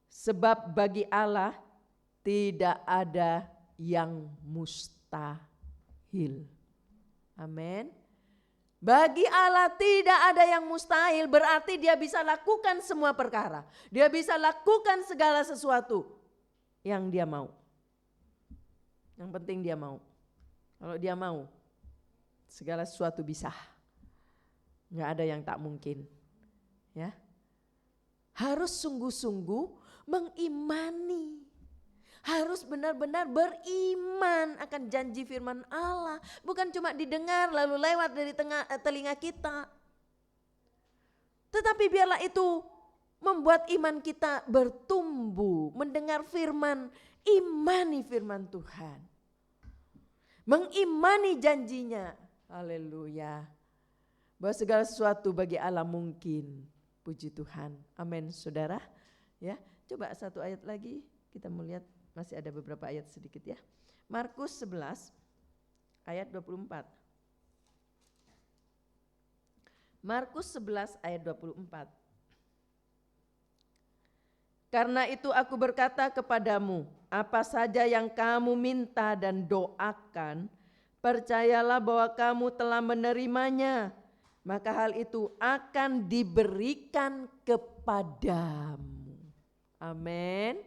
Sebab bagi Allah tidak ada yang mustahil. Amin. Bagi Allah tidak ada yang mustahil, berarti dia bisa lakukan semua perkara. Dia bisa lakukan segala sesuatu yang dia mau. Yang penting dia mau. Kalau dia mau, segala sesuatu bisa. Nggak ada yang tak mungkin. Ya, harus sungguh-sungguh mengimani. Harus benar-benar beriman akan janji firman Allah. Bukan cuma didengar lalu lewat dari telinga kita. Tetapi biarlah itu membuat iman kita bertumbuh. Mendengar firman, imani firman Tuhan. Mengimani janjinya. Haleluya. Bahwa segala sesuatu bagi Allah mungkin. Puji Tuhan. Amin, saudara. Ya, coba satu ayat lagi kita melihat. Masih ada beberapa ayat sedikit ya. Markus 11 ayat 24. Markus 11 ayat 24. Karena itu aku berkata kepadamu, apa saja yang kamu minta dan doakan, percayalah bahwa kamu telah menerimanya, maka hal itu akan diberikan kepadamu. Amin.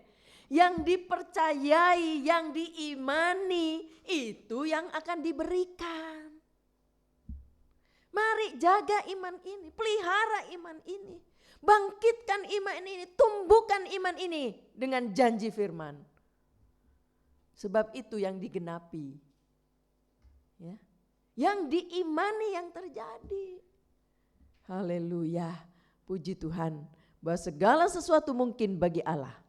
Yang dipercayai, yang diimani, itu yang akan diberikan. Mari jaga iman ini, pelihara iman ini. Bangkitkan iman ini, tumbuhkan iman ini dengan janji firman. Sebab itu yang digenapi. Ya. Yang diimani yang terjadi. Haleluya, puji Tuhan. Bahwa segala sesuatu mungkin bagi Allah.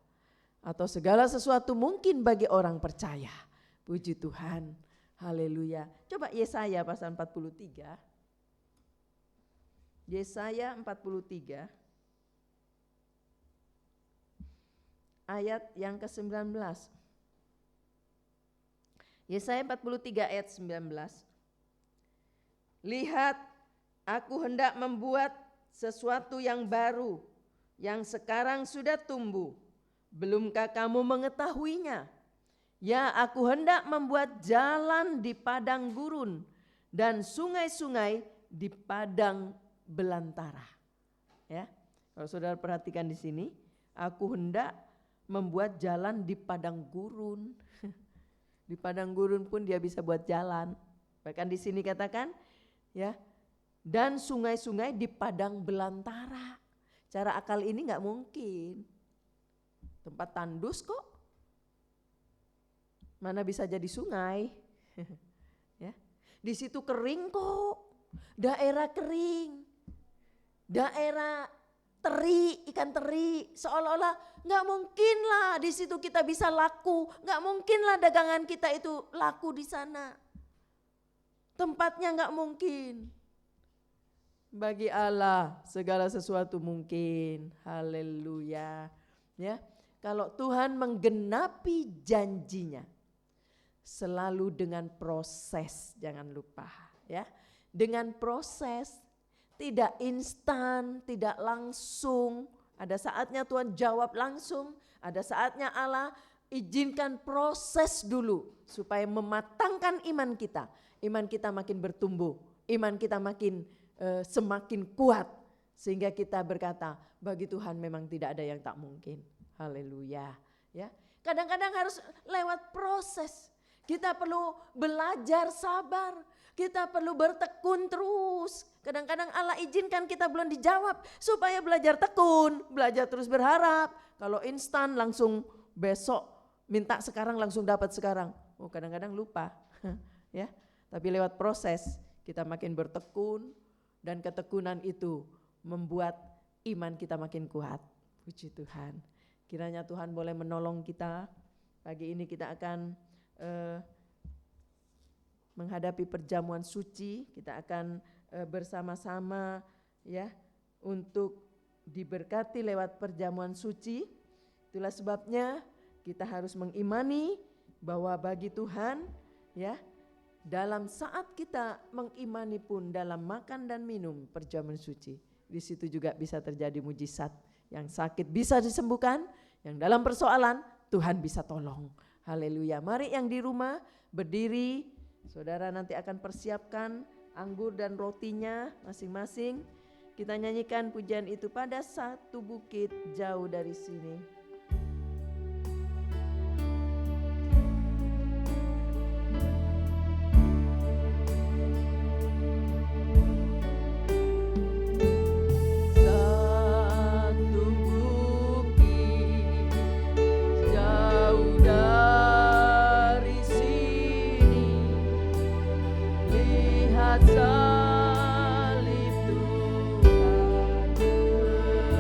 Atau segala sesuatu mungkin bagi orang percaya. Puji Tuhan. Haleluya. Coba Yesaya pasal 43. Yesaya 43. Ayat yang ke-19. Yesaya 43 ayat 19. Lihat, aku hendak membuat sesuatu yang baru, yang sekarang sudah tumbuh. Belumkah kamu mengetahuinya? Ya, aku hendak membuat jalan di padang gurun dan sungai-sungai di padang belantara. Ya, kalau saudara perhatikan di sini, aku hendak membuat jalan di padang gurun. Di padang gurun pun dia bisa buat jalan. Bahkan di sini katakan, ya, dan sungai-sungai di padang belantara. Cara akal ini nggak mungkin. Tempat tandus kok, mana bisa jadi sungai? Ya, di situ kering kok, daerah kering, daerah teri, ikan teri, seolah-olah nggak mungkin lah di situ kita bisa laku, nggak mungkin lah dagangan kita itu laku di sana. Tempatnya nggak mungkin. Bagi Allah segala sesuatu mungkin. Haleluya. Ya, kalau Tuhan menggenapi janjinya selalu dengan proses, jangan lupa ya. Dengan proses, tidak instan, tidak langsung. Ada saatnya Tuhan jawab langsung, ada saatnya Allah izinkan proses dulu supaya mematangkan iman kita. Iman kita makin bertumbuh, iman kita makin semakin kuat sehingga kita berkata, bagi Tuhan memang tidak ada yang tak mungkin. Haleluya. Ya, kadang-kadang harus lewat proses. Kita perlu belajar sabar. Kita perlu bertekun terus. Kadang-kadang Allah izinkan kita belum dijawab supaya belajar tekun, belajar terus berharap. Kalau instan langsung besok minta sekarang langsung dapat sekarang. Oh, kadang-kadang lupa. Ya. Tapi lewat proses kita makin bertekun dan ketekunan itu membuat iman kita makin kuat. Puji Tuhan. Kiranya Tuhan boleh menolong kita. Pagi ini kita akan menghadapi perjamuan suci, kita akan bersama-sama ya untuk diberkati lewat perjamuan suci. Itulah sebabnya kita harus mengimani bahwa bagi Tuhan ya, dalam saat kita mengimani pun dalam makan dan minum perjamuan suci, di situ juga bisa terjadi mujizat. Yang sakit bisa disembuhkan, yang dalam persoalan Tuhan bisa tolong. Haleluya. Mari yang di rumah berdiri. Saudara nanti akan persiapkan anggur dan rotinya masing-masing. Kita nyanyikan pujian itu pada satu bukit jauh dari sini. Salib Tuhan berdiri.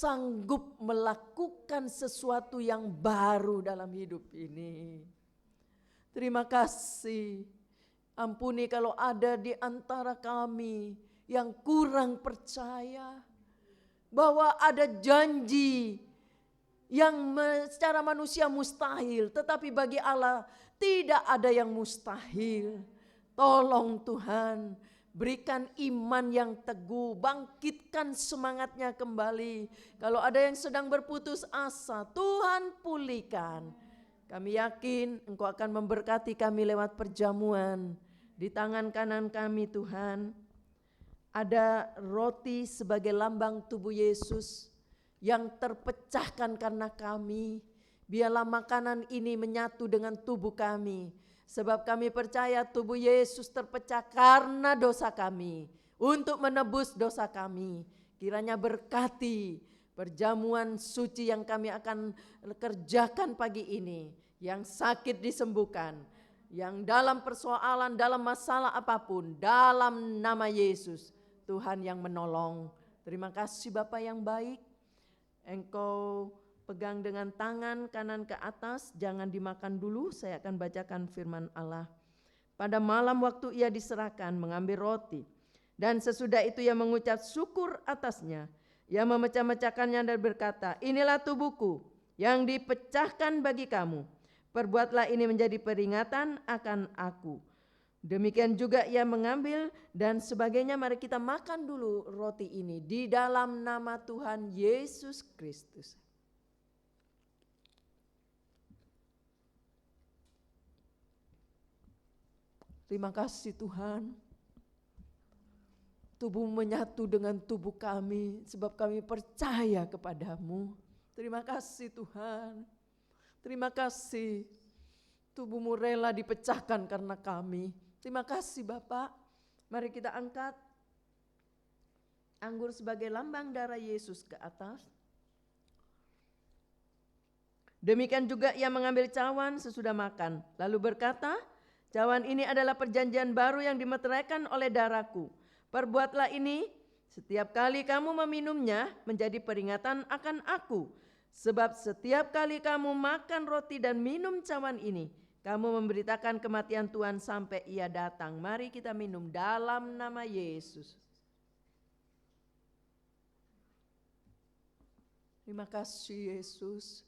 sanggup melakukan sesuatu yang baru dalam hidup ini. Terima kasih. Ampuni kalau ada di antara kami yang kurang percaya bahwa ada janji yang secara manusia mustahil, tetapi bagi Allah tidak ada yang mustahil. Tolong Tuhan, berikan iman yang teguh, bangkitkan semangatnya kembali. Kalau ada yang sedang berputus asa, Tuhan pulihkan. Kami yakin Engkau akan memberkati kami lewat perjamuan. Di tangan kanan kami Tuhan, ada roti sebagai lambang tubuh Yesus yang terpecahkan karena kami. Biarlah makanan ini menyatu dengan tubuh kami. Sebab kami percaya tubuh Yesus terpecah karena dosa kami, untuk menebus dosa kami. Kiranya berkati perjamuan suci yang kami akan kerjakan pagi ini. Yang sakit disembuhkan, yang dalam persoalan, dalam masalah apapun, dalam nama Yesus, Tuhan yang menolong. Terima kasih Bapa yang baik. Engkau pegang dengan tangan kanan ke atas, jangan dimakan dulu, saya akan bacakan firman Allah. Pada malam waktu ia diserahkan, mengambil roti, dan sesudah itu ia mengucap syukur atasnya. Ia memecah-mecahkannya dan berkata, inilah tubuhku yang dipecahkan bagi kamu. Perbuatlah ini menjadi peringatan akan aku. Demikian juga ia mengambil dan sebagainya. Mari kita makan dulu roti ini di dalam nama Tuhan Yesus Kristus. Terima kasih Tuhan. Tubuh menyatu dengan tubuh kami sebab kami percaya kepadamu. Terima kasih Tuhan. Terima kasih. Tubuhmu rela dipecahkan karena kami. Terima kasih Bapak. Mari kita angkat anggur sebagai lambang darah Yesus ke atas. Demikian juga ia mengambil cawan sesudah makan. Lalu berkata, cawan ini adalah perjanjian baru yang dimeteraikan oleh darahku. Perbuatlah ini setiap kali kamu meminumnya menjadi peringatan akan aku. Sebab setiap kali kamu makan roti dan minum cawan ini, kamu memberitakan kematian Tuhan sampai ia datang. Mari kita minum dalam nama Yesus. Terima kasih Yesus.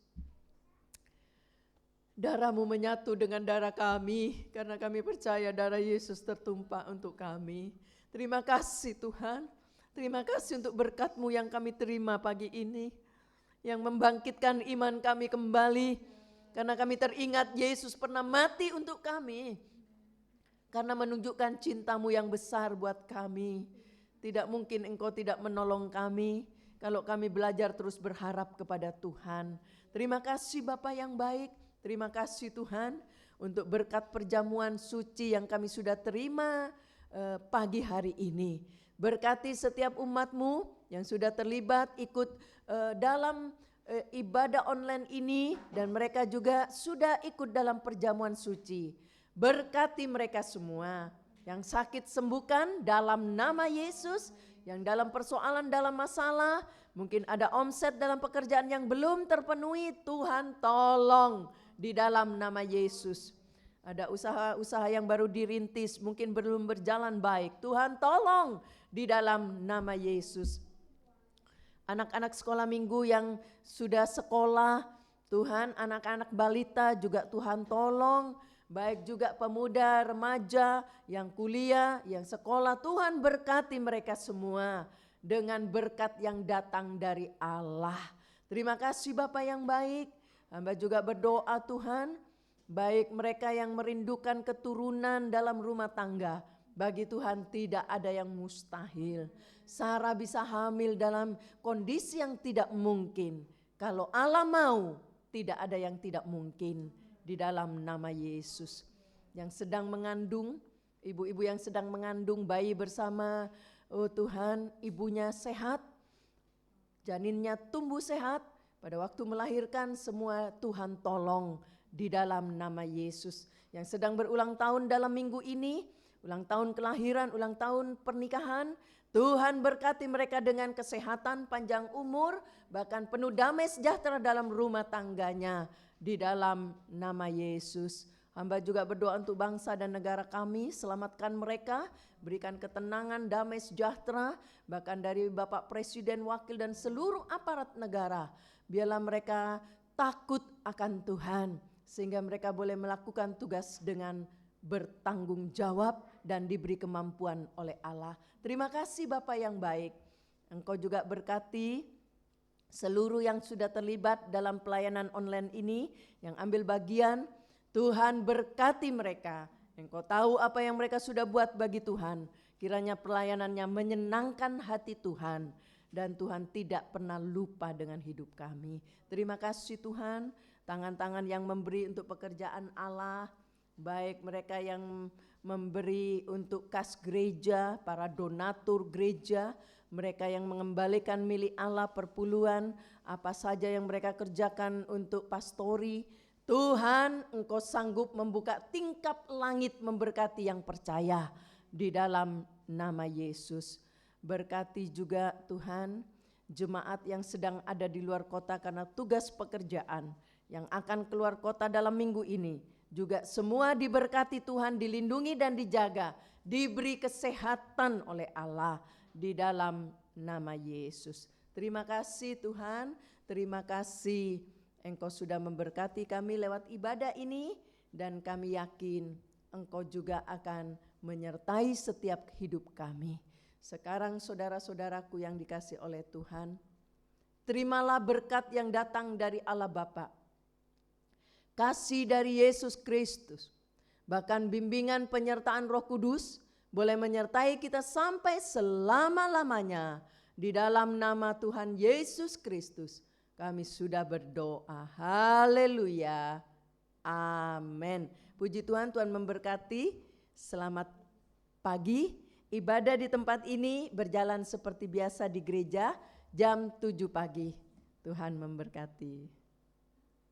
Darahmu menyatu dengan darah kami, karena kami percaya darah Yesus tertumpah untuk kami. Terima kasih Tuhan. Terima kasih untuk berkat-Mu yang kami terima pagi ini, yang membangkitkan iman kami kembali. Karena kami teringat Yesus pernah mati untuk kami, karena menunjukkan cinta-Mu yang besar buat kami. Tidak mungkin Engkau tidak menolong kami kalau kami belajar terus berharap kepada Tuhan. Terima kasih Bapa yang baik. Terima kasih Tuhan untuk berkat perjamuan suci yang kami sudah terima pagi hari ini. Berkati setiap umat-Mu yang sudah terlibat ikut dalam ibadah online ini, dan mereka juga sudah ikut dalam perjamuan suci. Berkati mereka semua. Yang sakit sembuhkan dalam nama Yesus. Yang dalam persoalan, dalam masalah, mungkin ada omset dalam pekerjaan yang belum terpenuhi, Tuhan tolong di dalam nama Yesus. Ada usaha-usaha yang baru dirintis, mungkin belum berjalan baik, Tuhan tolong di dalam nama Yesus. Anak-anak sekolah minggu yang sudah sekolah, Tuhan, anak-anak balita juga Tuhan tolong. Baik juga pemuda, remaja, yang kuliah, yang sekolah, Tuhan berkati mereka semua dengan berkat yang datang dari Allah. Terima kasih Bapak yang baik. Hamba juga berdoa Tuhan, baik mereka yang merindukan keturunan dalam rumah tangga, bagi Tuhan tidak ada yang mustahil. Sarah bisa hamil dalam kondisi yang tidak mungkin. Kalau Allah mau, tidak ada yang tidak mungkin. Di dalam nama Yesus. Yang sedang mengandung, ibu-ibu yang sedang mengandung bayi bersama, oh Tuhan, ibunya sehat, janinnya tumbuh sehat, pada waktu melahirkan semua Tuhan tolong di dalam nama Yesus. Yang sedang berulang tahun dalam minggu ini, ulang tahun kelahiran, ulang tahun pernikahan, Tuhan berkati mereka dengan kesehatan, panjang umur, bahkan penuh damai sejahtera dalam rumah tangganya. Di dalam nama Yesus. Hamba juga berdoa untuk bangsa dan negara kami, selamatkan mereka, berikan ketenangan, damai sejahtera, bahkan dari Bapak Presiden, Wakil dan seluruh aparat negara. Biarlah mereka takut akan Tuhan, sehingga mereka boleh melakukan tugas dengan bertanggung jawab dan diberi kemampuan oleh Allah. Terima kasih Bapa yang baik. Engkau juga berkati seluruh yang sudah terlibat dalam pelayanan online ini, yang ambil bagian. Tuhan berkati mereka. Engkau tahu apa yang mereka sudah buat bagi Tuhan. Kiranya pelayanannya menyenangkan hati Tuhan. Dan Tuhan tidak pernah lupa dengan hidup kami. Terima kasih Tuhan, tangan-tangan yang memberi untuk pekerjaan Allah, baik mereka yang memberi untuk kas gereja, para donatur gereja, mereka yang mengembalikan milik Allah perpuluhan, apa saja yang mereka kerjakan untuk pastori. Tuhan, Engkau sanggup membuka tingkap langit memberkati yang percaya di dalam nama Yesus. Berkati juga Tuhan jemaat yang sedang ada di luar kota karena tugas pekerjaan, yang akan keluar kota dalam minggu ini. Juga semua diberkati Tuhan, dilindungi dan dijaga, diberi kesehatan oleh Allah di dalam nama Yesus. Terima kasih Tuhan, terima kasih Engkau sudah memberkati kami lewat ibadah ini, dan kami yakin Engkau juga akan menyertai setiap hidup kami. Sekarang saudara-saudaraku yang dikasih oleh Tuhan, terimalah berkat yang datang dari Allah Bapa, kasih dari Yesus Kristus, bahkan bimbingan penyertaan Roh Kudus boleh menyertai kita sampai selama-lamanya. Di dalam nama Tuhan Yesus Kristus kami sudah berdoa. Haleluya. Amin. Puji Tuhan, Tuhan memberkati. Selamat pagi. Ibadah di tempat ini berjalan seperti biasa di gereja jam 7 pagi. Tuhan memberkati.